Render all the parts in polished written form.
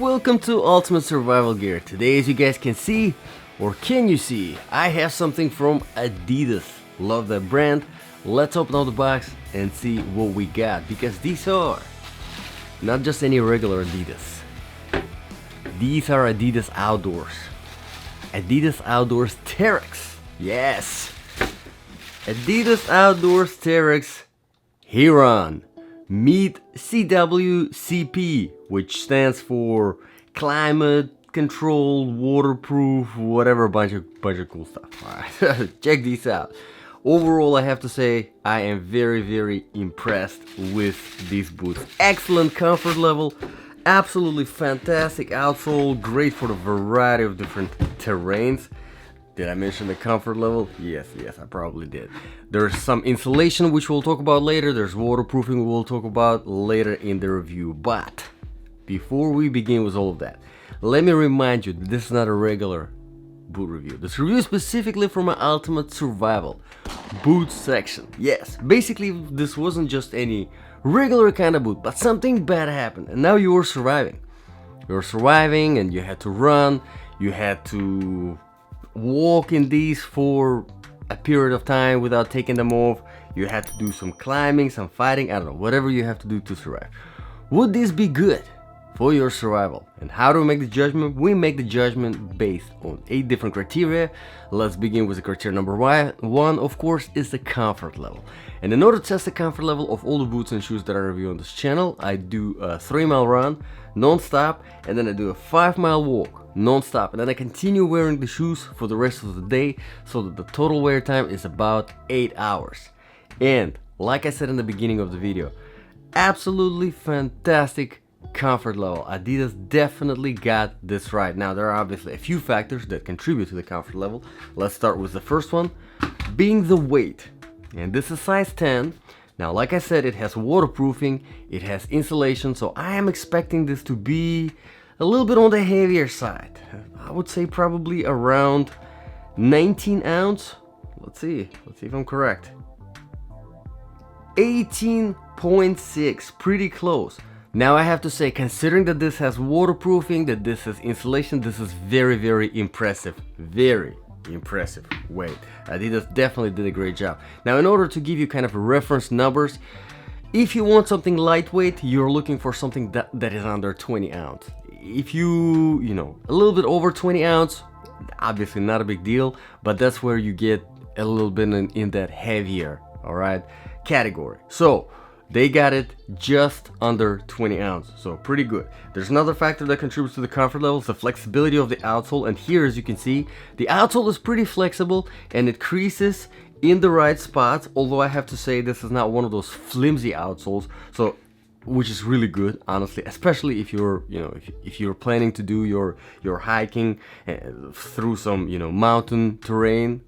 Welcome to Ultimate Survival Gear. Today, as you guys can see, or can you see, I have something from Adidas. Love that brand. Let's open up the box and see what we got, because these are not just any regular Adidas. These are Adidas Outdoors. Adidas Outdoors Terrex. Yes! Adidas Outdoors Terrex Heron. Meet CWCP, which stands for climate controlled, waterproof, whatever, bunch of cool stuff. Alright, check these out. Overall, I have to say I am very impressed with these boots. Excellent comfort level, absolutely fantastic outsole, great for the variety of different terrains. Did I mention the comfort level? Yes, I probably did. There's some insulation, which we'll talk about later. There's waterproofing we'll talk about later in the review. But before we begin with all of that, let me remind you that this is not a regular boot review. This review is specifically for my Ultimate Survival boot section. Yes, basically this wasn't just any regular kind of boot, but something bad happened and now you were surviving. You were surviving and you had to run, you had to walk in these for a period of time without taking them off. You had to do some climbing, some fighting, I don't know, whatever you have to do to survive. Would this be good for your survival? And how do we make the judgment? We make the judgment based on 8 different criteria. Let's begin with the criteria number 1, of course, is the comfort level. And in order to test the comfort level of all the boots and shoes that I review on this channel, I do a 3-mile run non-stop, and then I do a 5-mile walk non-stop, and then I continue wearing the shoes for the rest of the day, so that the total wear time is about 8 hours. And like I said in the beginning of the video, absolutely fantastic comfort level. Adidas definitely got this right. Now there are obviously a few factors that contribute to the comfort level. Let's start with the first one, being the weight. And this is size 10. Now like I said, it has waterproofing, it has insulation, so I am expecting this to be a little bit on the heavier side. I would say probably around 19 ounce. Let's see if I'm correct. 18.6, pretty close. Now I have to say, considering that this has waterproofing, that this has insulation, this is very impressive. Very impressive weight. Adidas definitely did a great job. Now in order to give you kind of reference numbers, if you want something lightweight, you're looking for something that is under 20 ounce. If you know, a little bit over 20 ounce, obviously not a big deal, but that's where you get a little bit in that heavier, all right, category. So they got it just under 20 ounce, so pretty good. There's another factor that contributes to the comfort levels, the flexibility of the outsole. And here, as you can see, the outsole is pretty flexible and it creases in the right spots, although I have to say this is not one of those flimsy outsoles, so which is really good, honestly, especially if you're, you know, if you're planning to do your hiking through some, you know, mountain terrain,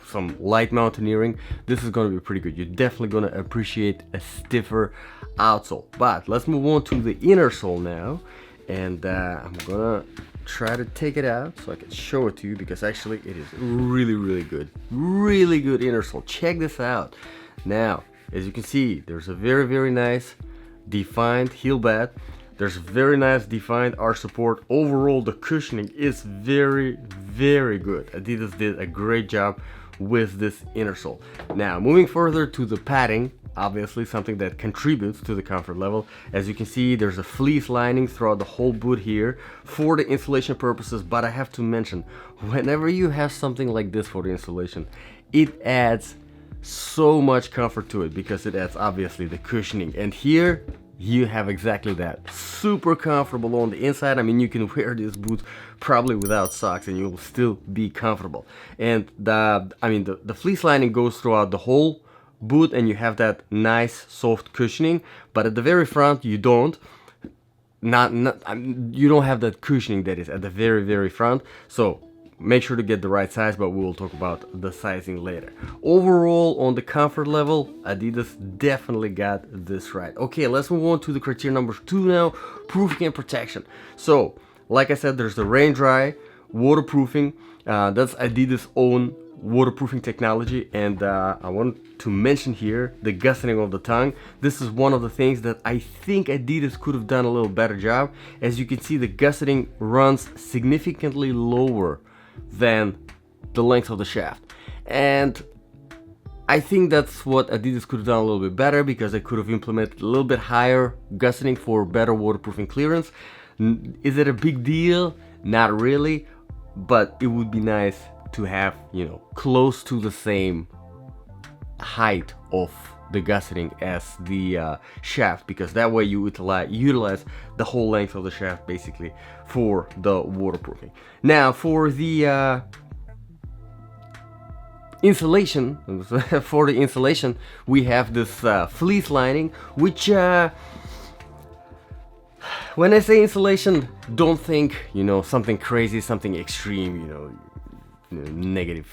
some light mountaineering. This is going to be pretty good. You're definitely going to appreciate a stiffer outsole. But let's move on to the inner sole now, and I'm gonna try to take it out so I can show it to you, because actually it is really good inner sole. Check this out. Now as you can see, there's a very nice defined heel bed. There's very nice defined arch support. Overall the cushioning is very good. Adidas did a great job with this inner sole. Now moving further to the padding, obviously something that contributes to the comfort level. As you can see, there's a fleece lining throughout the whole boot here for the insulation purposes, but I have to mention, whenever you have something like this for the insulation, it adds so much comfort to it, because it adds obviously the cushioning, and here you have exactly that. Super comfortable on the inside. I mean, you can wear these boots probably without socks and you'll still be comfortable. And the fleece lining goes throughout the whole boot, and you have that nice soft cushioning, but at the very front you don't. You don't have that cushioning that is at the very front. So make sure to get the right size, but we will talk about the sizing later. Overall, on the comfort level, Adidas definitely got this right. Okay, let's move on to the criteria number 2 now, proofing and protection. So like I said, there's the rain dry waterproofing. That's Adidas own waterproofing technology, and I want to mention here the gusseting of the tongue. This is one of the things that I think Adidas could have done a little better job. As you can see, the gusseting runs significantly lower than the length of the shaft, and I think that's what Adidas could have done a little bit better, because they could have implemented a little bit higher gusseting for better waterproofing clearance. Is it a big deal? Not really, but it would be nice to have, you know, close to the same height of the gusseting as the shaft, because that way you utilize the whole length of the shaft basically for the waterproofing. Now for the insulation, we have this fleece lining, which when I say insulation, don't think, you know, something crazy, something extreme, you know, negative,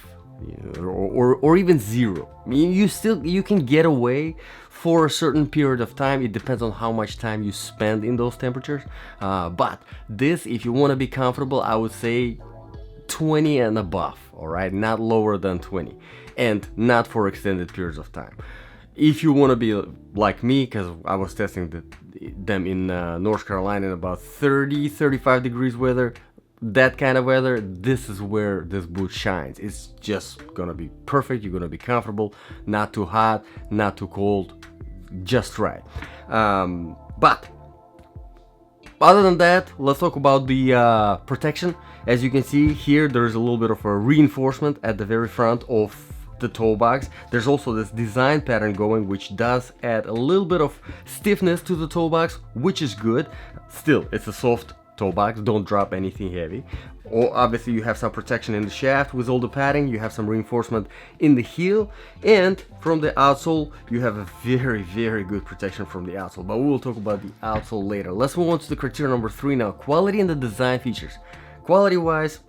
you know, or even zero. I mean, you can get away for a certain period of time. It depends on how much time you spend in those temperatures. But this, if you want to be comfortable, I would say 20 and above, all right, not lower than 20, and not for extended periods of time. If you want to be like me, because I was testing them in North Carolina in about 30-35 degrees weather, that kind of weather, this is where this boot shines. It's just gonna be perfect. You're gonna be comfortable, not too hot, not too cold, just right. But other than that, let's talk about the protection. As you can see here, there's a little bit of a reinforcement at the very front of the toe box. There's also this design pattern going, which does add a little bit of stiffness to the toe box, which is good. Still, it's a soft toe box, don't drop anything heavy. Or obviously you have some protection in the shaft with all the padding, you have some reinforcement in the heel, and from the outsole you have a very good protection from the outsole, but we will talk about the outsole later. Let's move on to the criteria number 3 now, quality and the design features. Quality wise,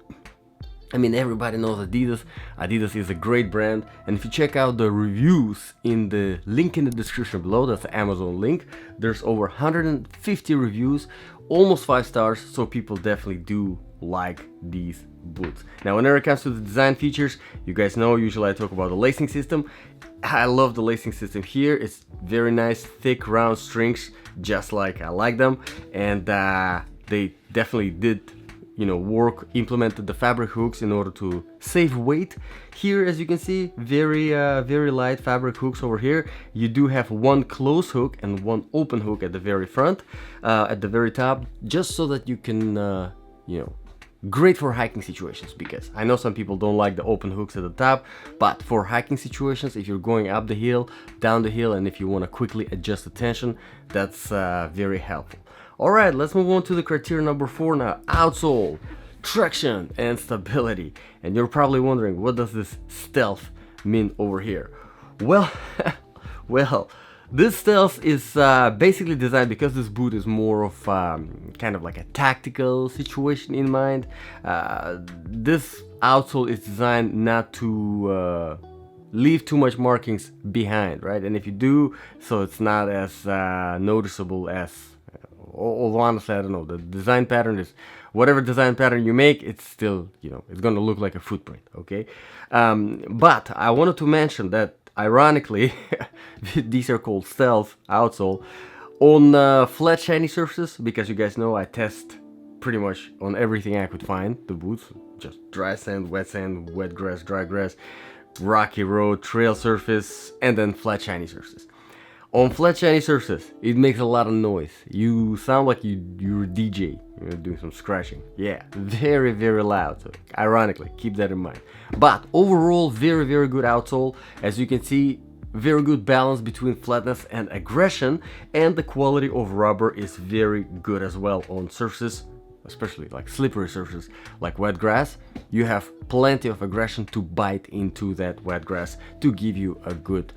I mean, everybody knows Adidas. Adidas is a great brand, and if you check out the reviews in the link in the description below, that's the Amazon link, there's over 150 reviews, almost 5 stars, so people definitely do like these boots. Now whenever it comes to the design features, you guys know usually I talk about the lacing system. I love the lacing system here. It's very nice, thick, round strings, just like I like them, and they definitely did, you know, implemented the fabric hooks in order to save weight. Here, as you can see, very light fabric hooks over here. You do have one close hook and one open hook at the very front, at the very top, just so that you can, you know, great for hiking situations, because I know some people don't like the open hooks at the top, but for hiking situations, if you're going up the hill, down the hill, and if you want to quickly adjust the tension, that's very helpful. Alright, let's move on to the criteria number 4 now, outsole, traction and stability. And you're probably wondering, what does this stealth mean over here? Well, this stealth is basically designed, because this boot is more of kind of like a tactical situation in mind. This outsole is designed not to leave too much markings behind, right? And if you do, so it's not as noticeable as, although honestly, I don't know, the design pattern is, whatever design pattern you make, it's still, you know, it's gonna look like a footprint, okay? But I wanted to mention that, ironically, these are called stealth outsole on flat shiny surfaces, because you guys know I test pretty much on everything I could find, the boots, just dry sand, wet grass, dry grass, rocky road, trail surface, and then flat shiny surfaces. On flat shiny surfaces, it makes a lot of noise. You sound like you're a DJ, you're doing some scratching. Yeah, very loud, so ironically, keep that in mind. But overall, very good outsole. As you can see, very good balance between flatness and aggression, and the quality of rubber is very good as well on surfaces, especially like slippery surfaces like wet grass. You have plenty of aggression to bite into that wet grass to give you a good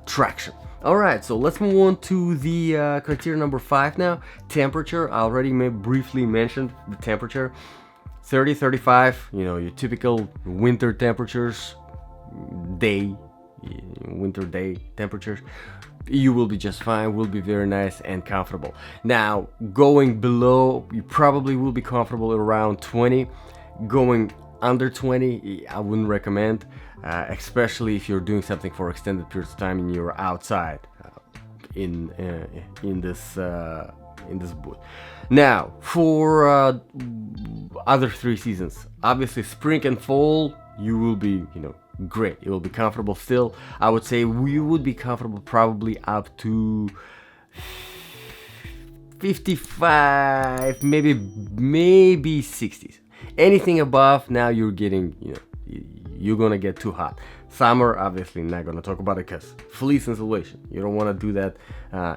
traction. Alright, so let's move on to the criteria number 5 now, temperature. I already briefly mentioned the temperature. 30-35, you know, your typical winter temperatures, winter day temperatures, you will be just fine, will be very nice and comfortable. Now, going below, you probably will be comfortable at around 20. Going under 20, I wouldn't recommend, especially if you're doing something for extended periods of time and you're outside in this boot. Now, for other 3 seasons, obviously spring and fall, you will be, great. It will be comfortable still. I would say we would be comfortable probably up to 55, maybe 60s. Anything above, now you're getting, you're gonna get too hot. Summer, obviously not gonna talk about it because fleece insulation. You don't want to do that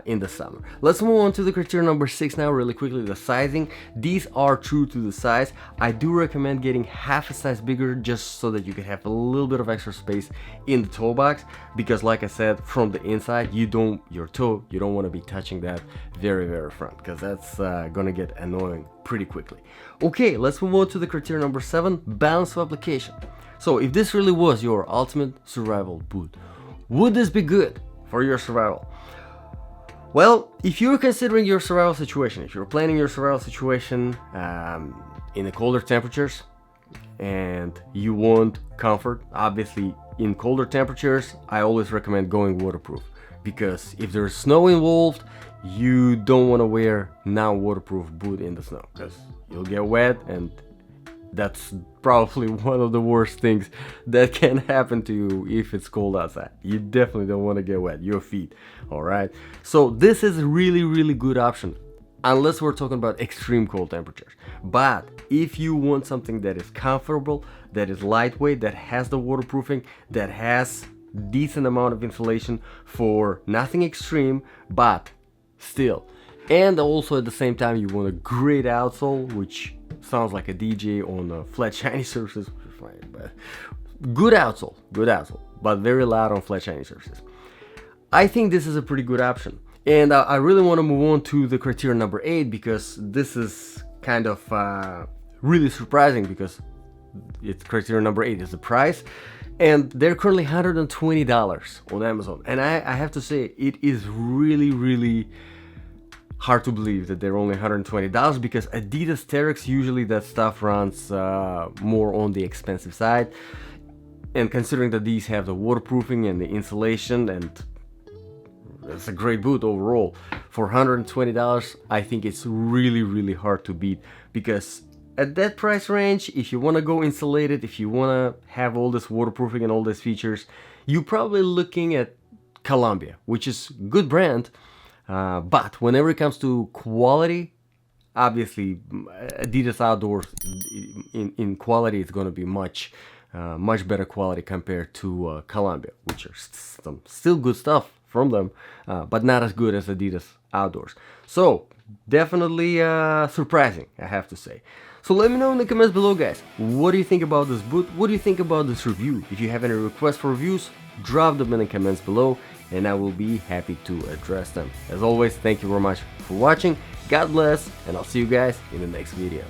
in the summer. Let's move on to the criteria number 6 now really quickly, the sizing. These are true to the size. I do recommend getting half a size bigger just so that you can have a little bit of extra space in the toe box, because like I said, from the inside, you don't want to be touching that very front, because that's gonna get annoying pretty quickly. Okay, let's move on to the criteria number 7, balance of application. So if this really was your ultimate survival boot, would this be good for your survival? Well, if you're considering your survival situation, if you're planning your survival situation in the colder temperatures and you want comfort, obviously in colder temperatures, I always recommend going waterproof, because if there's snow involved, you don't want to wear non-waterproof boot in the snow, because you'll get wet, and that's probably one of the worst things that can happen to you if it's cold outside. You definitely don't want to get wet, your feet, all right? So this is a really good option, unless we're talking about extreme cold temperatures. But if you want something that is comfortable, that is lightweight, that has the waterproofing, that has decent amount of insulation for nothing extreme, but still, and also at the same time you want a great outsole, which sounds like a DJ on flat shiny surfaces, which is fine, but good outsole, but very loud on flat shiny surfaces. I think this is a pretty good option, and I really want to move on to the criteria number 8, because this is kind of really surprising, because it's criteria number 8 is the price, and they're currently $120 on Amazon, and I have to say it is really hard to believe that they're only $120, because Adidas Terrex, usually that stuff runs more on the expensive side, and considering that these have the waterproofing and the insulation, and it's a great boot overall, for $120 I think it's really hard to beat, because at that price range, if you want to go insulated, if you want to have all this waterproofing and all these features, you're probably looking at Columbia, which is good brand. But whenever it comes to quality, obviously Adidas Outdoors in quality is going to be much better quality compared to Columbia, which are some still good stuff from them, but not as good as Adidas Outdoors. So definitely surprising, I have to say. So let me know in the comments below, guys, what do you think about this boot? What do you think about this review? If you have any requests for reviews, drop them in the comments below, and I will be happy to address them. As always, thank you very much for watching. God bless, and I'll see you guys in the next video.